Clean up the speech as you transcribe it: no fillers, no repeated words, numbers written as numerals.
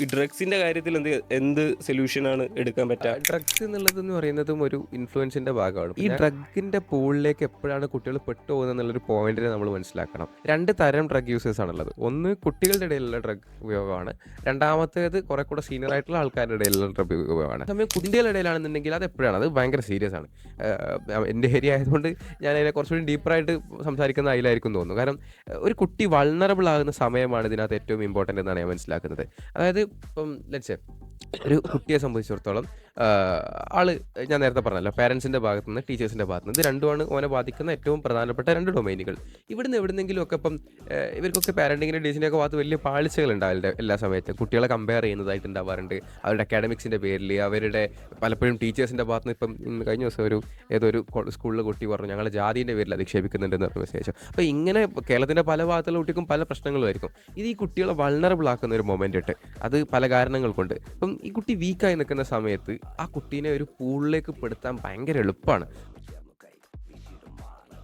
ഈ ഡ്രഗ്സിന്റെ കാര്യത്തിൽ എന്ത് എന്ത് സൊല്യൂഷനാണ് എടുക്കാൻ പറ്റുക? ഡ്രഗ്സ് എന്നുള്ളതെന്ന് പറയുന്നതും ഒരു ഇൻഫ്ലുവൻസിന്റെ ഭാഗമാണ്. ഈ ഡ്രഗിന്റെ പൂളിലേക്ക് എപ്പോഴാണ് കുട്ടികൾ പെട്ടുപോകുന്നത് എന്നുള്ളൊരു പോയിന്റിനെ നമ്മൾ മനസ്സിലാക്കണം. 2 തരം ഡ്രഗ് യൂസേഴ്സ് ആണുള്ളത്. ഒന്ന് കുട്ടികളുടെ ഇടയിലുള്ള ഡ്രഗ് ഉപയോഗമാണ്. രണ്ടാമത്തേത് കുറെ കൂടെ സീനിയർ ആയിട്ടുള്ള ആൾക്കാരുടെ ഇടയിലുള്ള ഡ്രഗ് ഉപയോഗമാണ്. സമയം കുട്ടികളുടെ ഇടയിലാണെന്നുണ്ടെങ്കിൽ അത് എപ്പോഴാണ് അത് ഭയങ്കര സീരിയസ് ആണ്. എൻ്റെ ഏരിയ ആയതുകൊണ്ട് ഞാൻ അതിനെ കുറച്ചുകൂടി ഡീപ്പറായിട്ട് സംസാരിക്കുന്ന അതിലായിരിക്കും തോന്നുന്നു. കാരണം ഒരു കുട്ടി വൾണറബിൾ ആകുന്ന സമയമാണ് ഇതിനകത്ത് ഏറ്റവും ഇമ്പോർട്ടൻ്റ് എന്നാണ് ഞാൻ മനസ്സിലാക്കുന്നത്. അതായത് ഇപ്പം ലെറ്റ്സ് സേ ഒരു കുട്ടിയെ സംബന്ധിച്ചിടത്തോളം ആള് ഞാൻ നേരത്തെ പറഞ്ഞല്ലോ പേരൻസിന്റെ ഭാഗത്തു നിന്ന് ടീച്ചേഴ്സിന്റെ ഭാഗത്ത് നിന്ന് ഇത് രണ്ടുമാണ് ഓനെ ബാധിക്കുന്ന ഏറ്റവും പ്രധാനപ്പെട്ട 2 ഡൊമൈനുകൾ. ഇവിടുന്ന് എവിടുന്നെങ്കിലും ഒക്കെ ഇപ്പം ഇവർക്കൊക്കെ പാരന്റിങ്ങിന്റെ ടീച്ചിന്റെ ഒക്കെ ഭാഗത്ത് വലിയ പാളിച്ചകൾ ഉണ്ടാവില്ല എല്ലാ സമയത്തും. കുട്ടികളെ കമ്പയർ ചെയ്യുന്നതായിട്ട് ഉണ്ടാവാറുണ്ട്. അവരുടെ അക്കാഡമിക്സിന്റെ പേരിൽ അവരുടെ പലപ്പോഴും ടീച്ചേഴ്സിന്റെ ഭാഗത്ത് നിന്ന് ഇപ്പം കഴിഞ്ഞ ദിവസം ഏതൊരു സ്കൂളിലെ കുട്ടി പറഞ്ഞു ഞങ്ങളെ ജാതിന്റെ പേരിൽ അധിക്ഷേപിക്കുന്നുണ്ടെന്ന് പറഞ്ഞ മെസ്സേജ്. അപ്പോൾ ഇങ്ങനെ കേരളത്തിന്റെ പല ഭാഗത്തുള്ള കുട്ടിക്കും പല പ്രശ്നങ്ങളുമായിരിക്കും. ഇത് ഈ കുട്ടികളെ വൾണറബിൾ ആക്കുന്ന ഒരു മൊമെന്റ് ഇട്ട് അത് പല കാരണങ്ങൾ കൊണ്ട് ഇപ്പം ഈ കുട്ടി വീക്കായി നിൽക്കുന്ന സമയത്ത് ആ കുട്ടീനെ ഒരു പൂളിലേക്ക് പെടുത്താൻ ഭയങ്കര എളുപ്പമാണ്.